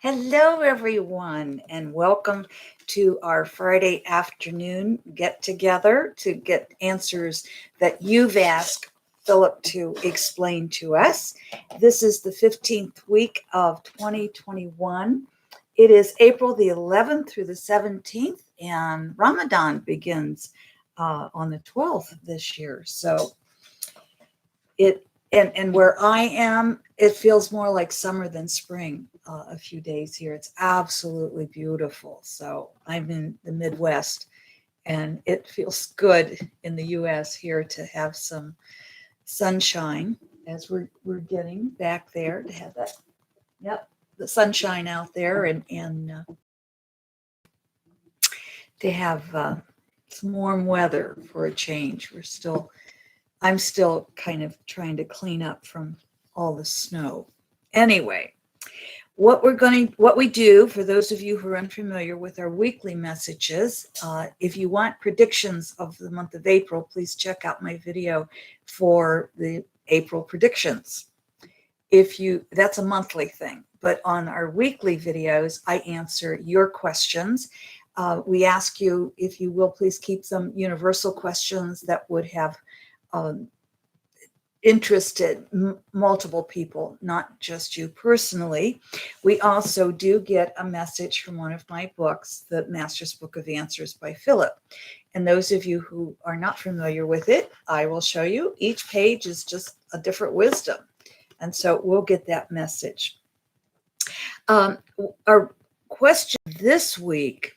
Hello, everyone, and welcome to our Friday afternoon get together to get answers that you've asked Philip to explain to us. This is the 15th week of 2021. It is April the 11th through the 17th, and Ramadan begins on the 12th this year. So and where I am, it feels more like summer than spring. A few days here, it's absolutely beautiful. So I'm in the Midwest, and it feels good in the U.S. here to have some sunshine as we're getting back there to have that. Yep, the sunshine out there, and to have some warm weather for a change. I'm still kind of trying to clean up from all the snow. Anyway, what we do, for those of you who are unfamiliar with our weekly messages, if you want predictions of the month of April, please check out my video for the April predictions. That's a monthly thing, but on our weekly videos, I answer your questions. We ask you, if you will, please keep some universal questions that would have interested multiple people, not just you personally. We also do get a message from one of my books, the Master's Book of Answers by Phillip. And those of you who are not familiar with it, I will show you. Each page is just a different wisdom. And so we'll get that message. Our question this week,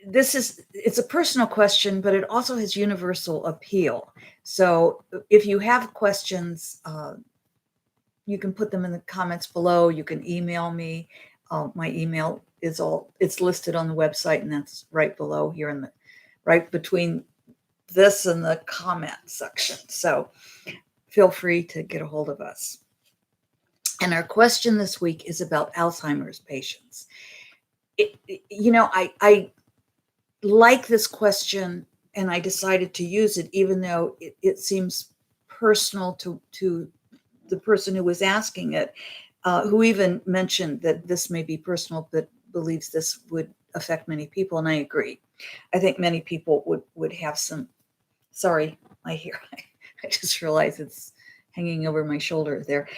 it's a personal question, but it also has universal appeal. So if you have questions, you can put them in the comments below. You can email me. My email it's listed on the website, and that's right below here right between this and the comment section. So feel free to get a hold of us. And our question this week is about Alzheimer's patients. I like this question, and I decided to use it, even though it seems personal to the person who was asking it, who even mentioned that this may be personal, but believes this would affect many people. And I agree. I think many people would have some, sorry, my hair, I just realized it's hanging over my shoulder there.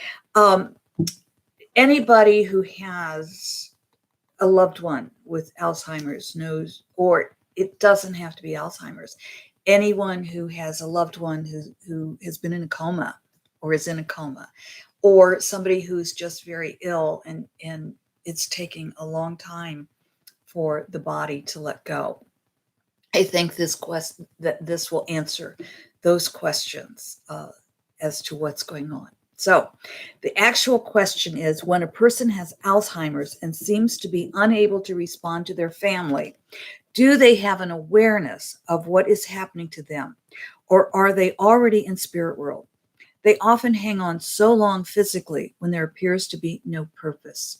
Anybody who has a loved one with Alzheimer's knows, or it doesn't have to be Alzheimer's. Anyone who has a loved one who has been in a coma or is in a coma, or somebody who's just very ill and it's taking a long time for the body to let go. I think this will answer those questions as to what's going on. So the actual question is, when a person has Alzheimer's and seems to be unable to respond to their family, do they have an awareness of what is happening to them, or are they already in spirit world? They often hang on so long physically when there appears to be no purpose.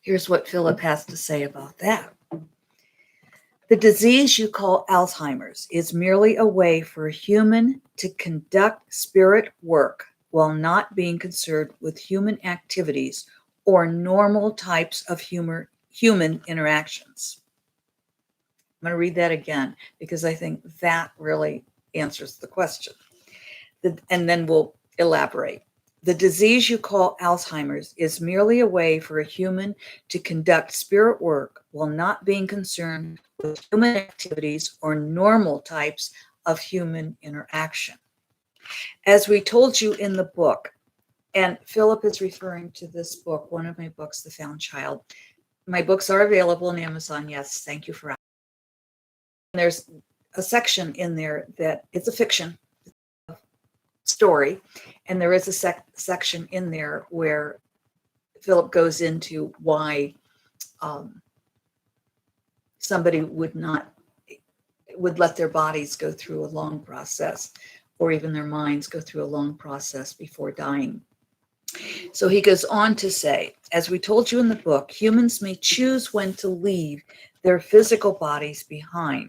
Here's what Philip has to say about that. The disease you call Alzheimer's is merely a way for a human to conduct spirit work while not being concerned with human activities or normal types of human interactions. I'm going to read that again because I think that really answers the question. And then we'll elaborate. The disease you call Alzheimer's is merely a way for a human to conduct spirit work while not being concerned with human activities or normal types of human interaction. As we told you in the book, and Philip is referring to this book, one of my books, The Found Child. My books are available on Amazon. Yes, thank you for asking. There's a section in there that it's a fiction story, and there is a section in there where Philip goes into why somebody would let their bodies go through a long process, or even their minds go through a long process before dying. So he goes on to say, as we told you in the book, humans may choose when to leave their physical bodies behind.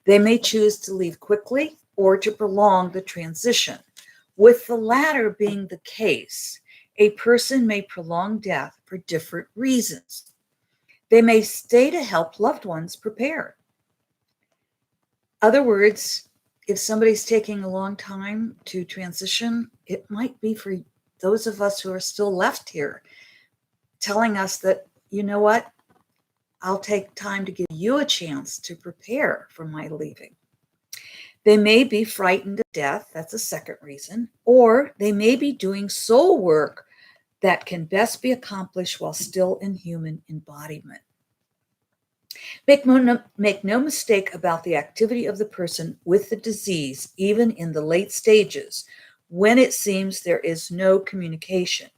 They may choose to leave quickly or to prolong the transition. With the latter being the case, a person may prolong death for different reasons. They may stay to help loved ones prepare. Other words, if somebody's taking a long time to transition, it might be for those of us who are still left here, telling us that, you know what, I'll take time to give you a chance to prepare for my leaving. They may be frightened of death. That's a second reason. Or they may be doing soul work that can best be accomplished while still in human embodiment. Make no mistake about the activity of the person with the disease, even in the late stages, when it seems there is no communication.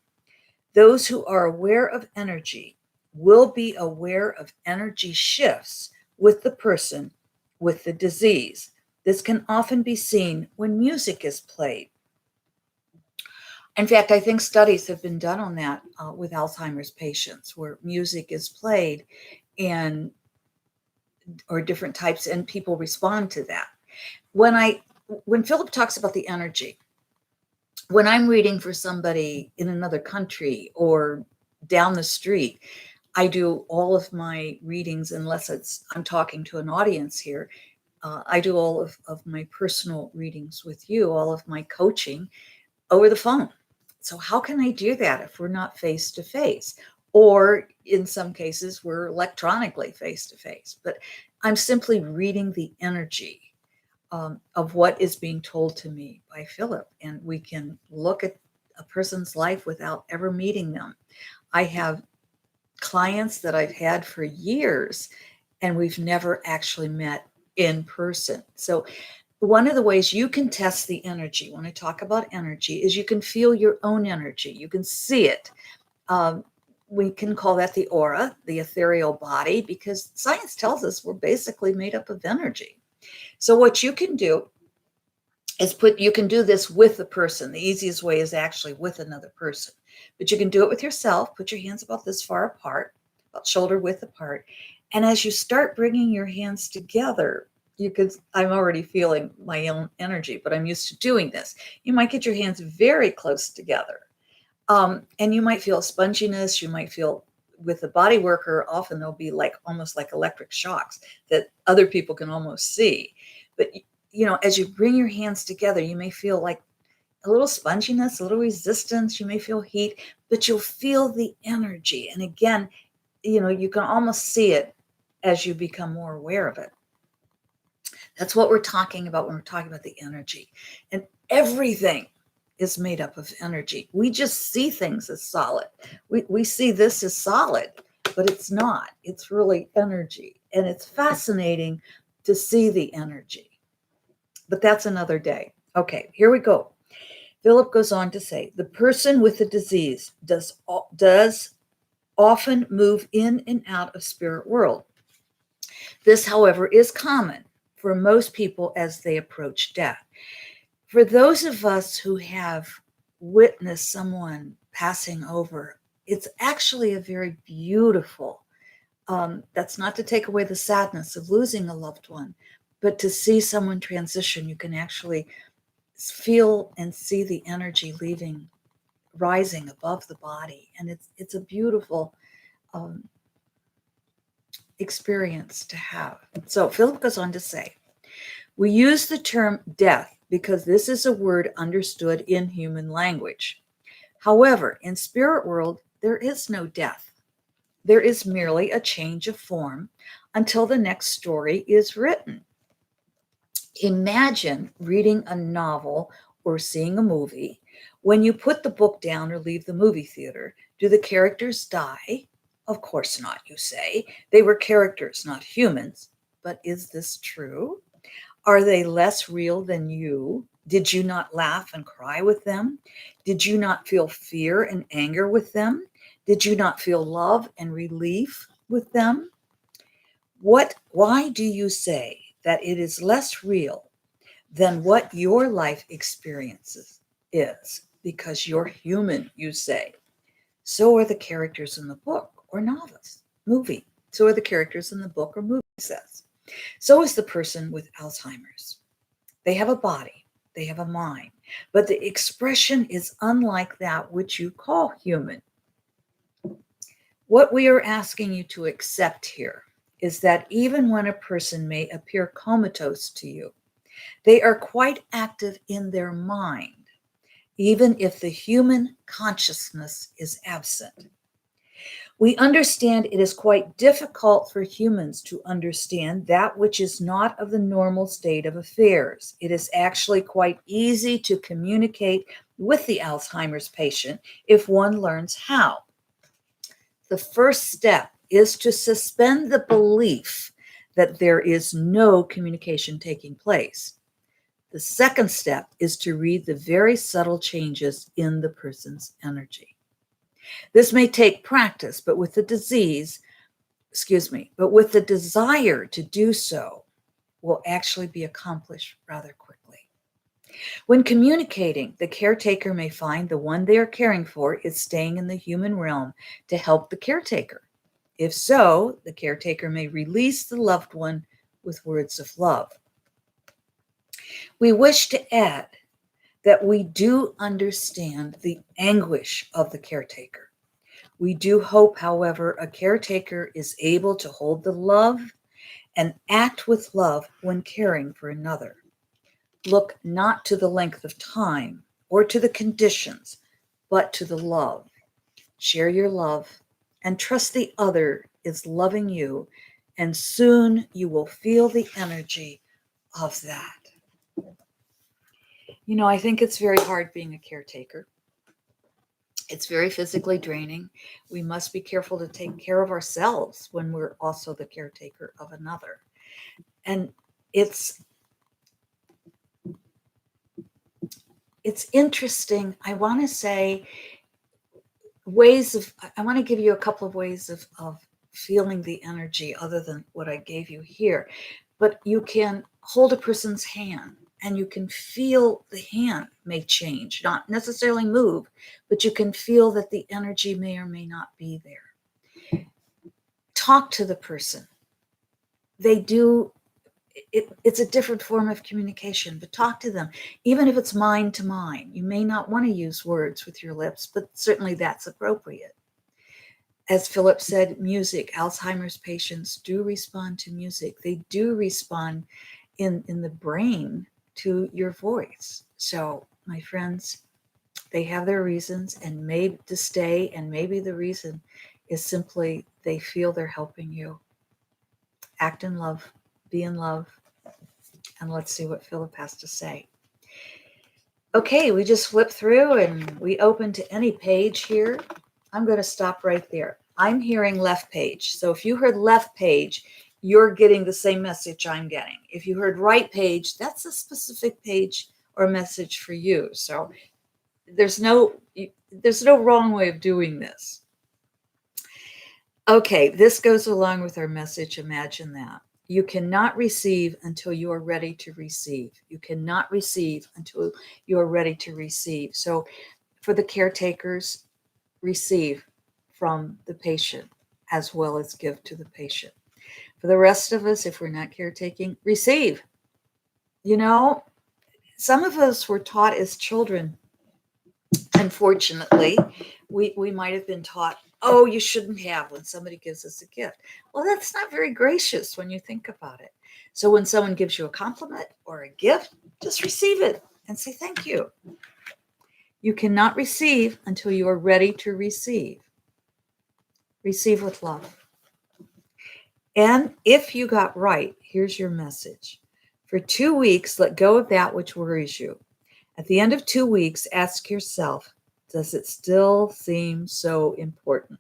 Those who are aware of energy will be aware of energy shifts with the person with the disease. This can often be seen when music is played. In fact, I think studies have been done on that with Alzheimer's patients, where music is played and or different types, and people respond to that. When Philip talks about the energy, when I'm reading for somebody in another country or down the street, I do all of my readings, unless I'm talking to an audience here. I do all of my personal readings with you, all of my coaching over the phone. So how can I do that if we're not face to face? Or in some cases, we're electronically face to face. But I'm simply reading the energy of what is being told to me by Philip. And we can look at a person's life without ever meeting them. I have clients that I've had for years, and we've never actually met in person. So one of the ways you can test the energy, when I talk about energy, is you can feel your own energy. You can see it. We can call that the aura, the ethereal body, because science tells us we're basically made up of energy. So what you can do is you can do this with the person. The easiest way is actually with another person, but you can do it with yourself. Put your hands about this far apart, about shoulder width apart. And as you start bringing your hands together, I'm already feeling my own energy, but I'm used to doing this. You might get your hands very close together. And you might feel sponginess. You might feel, with the body worker, often there'll be almost like electric shocks that other people can almost see. But, as you bring your hands together, you may feel like a little sponginess, a little resistance. You may feel heat, but you'll feel the energy. And again, you can almost see it as you become more aware of it. That's what we're talking about when we're talking about the energy. And everything is made up of energy. We just see things as solid. We see this as solid, but it's not. It's really energy. And it's fascinating to see the energy. But that's another day. Okay, here we go. Philip goes on to say, the person with the disease does often move in and out of spirit world. This, however, is common for most people as they approach death. For those of us who have witnessed someone passing over, it's actually a very beautiful, that's not to take away the sadness of losing a loved one, but to see someone transition, you can actually feel and see the energy rising above the body. And it's a beautiful experience to have. So Philip goes on to say, we use the term death because this is a word understood in human language. However, in spirit world, there is no death. There is merely a change of form until the next story is written. Imagine reading a novel or seeing a movie. When you put the book down or leave the movie theater, do the characters die? Of course not, you say. They were characters, not humans. But is this true? Are they less real than you? Did you not laugh and cry with them? Did you not feel fear and anger with them? Did you not feel love and relief with them? Why do you say that it is less real than what your life experiences is? Because you're human, you say. So are the characters in the book or movie. So are the characters in the book or movie, says. So is the person with Alzheimer's. They have a body, they have a mind, but the expression is unlike that which you call human. What we are asking you to accept here is that even when a person may appear comatose to you, they are quite active in their mind, even if the human consciousness is absent. We understand it is quite difficult for humans to understand that which is not of the normal state of affairs. It is actually quite easy to communicate with the Alzheimer's patient if one learns how. The first step is to suspend the belief that there is no communication taking place. The second step is to read the very subtle changes in the person's energy. This may take practice, but with the desire to do so will actually be accomplished rather quickly. When communicating, the caretaker may find the one they are caring for is staying in the human realm to help the caretaker. If so, the caretaker may release the loved one with words of love. We wish to add that we do understand the anguish of the caretaker. We do hope, however, a caretaker is able to hold the love and act with love when caring for another. Look not to the length of time or to the conditions, but to the love. Share your love and trust the other is loving you, and soon you will feel the energy of that. You know, I think it's very hard being a caretaker. It's very physically draining. We must be careful to take care of ourselves when we're also the caretaker of another. And it's interesting. I want to say I want to give you a couple of ways of feeling the energy other than what I gave you here. But you can hold a person's hand and you can feel the hand may change, not necessarily move, but you can feel that the energy may or may not be there. Talk to the person. It's a different form of communication, but talk to them, even if it's mind to mind. You may not want to use words with your lips, but certainly that's appropriate. As Phillip said, music, Alzheimer's patients do respond to music. They do respond in the brain to your voice. So, my friends, they have their reasons and maybe to stay, and maybe the reason is simply they feel they're helping you. Act in love, be in love, and let's see what Phillip has to say. Okay, we just flipped through and we open to any page here. I'm going to stop right there. I'm hearing left page. So if you heard left page, you're getting the same message I'm getting. If you heard right page, that's a specific page or message for you. So there's no wrong way of doing this. Okay, this goes along with our message. Imagine that. You cannot receive until you are ready to receive. You cannot receive until you are ready to receive. So for the caretakers, receive from the patient as well as give to the patient. For the rest of us, if we're not caretaking, receive. You know, some of us were taught as children, unfortunately, we might have been taught, oh, you shouldn't have when somebody gives us a gift. Well, that's not very gracious when you think about it. So when someone gives you a compliment or a gift, just receive it and say thank you. You cannot receive until you are ready to receive. Receive with love. And if you got right, here's your message. For 2 weeks, let go of that which worries you. At the end of 2 weeks, ask yourself, does it still seem so important?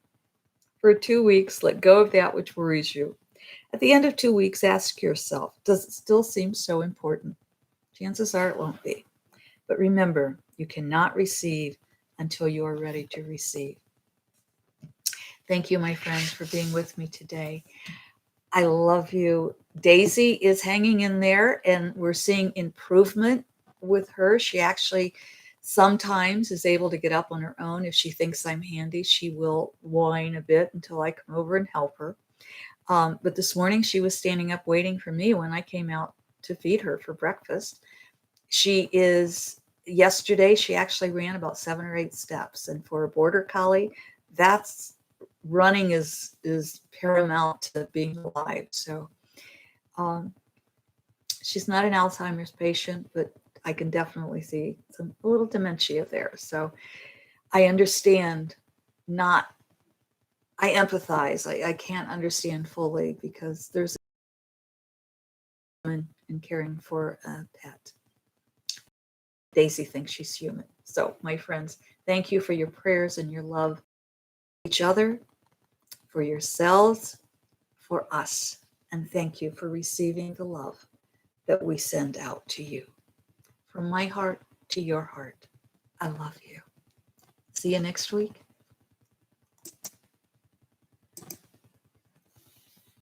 For 2 weeks, let go of that which worries you. At the end of 2 weeks, ask yourself, does it still seem so important? Chances are it won't be. But remember, you cannot receive until you are ready to receive. Thank you, my friends, for being with me today. I love you. Daisy is hanging in there, and we're seeing improvement with her. She actually sometimes is able to get up on her own. If she thinks I'm handy, she will whine a bit until I come over and help her. But this morning she was standing up waiting for me when I came out to feed her for breakfast. She is yesterday she actually ran about 7 or 8 steps, and for a border collie, that's running is paramount to being alive. So um, she's not an Alzheimer's patient, but I can definitely see a little dementia there. So I understand, not, I empathize. I can't understand fully, because there's a woman in caring for a pet. Daisy thinks she's human. So, my friends, thank you for your prayers and your love for each other, for yourselves, for us. And thank you for receiving the love that we send out to you. From my heart to your heart, I love you. See you next week.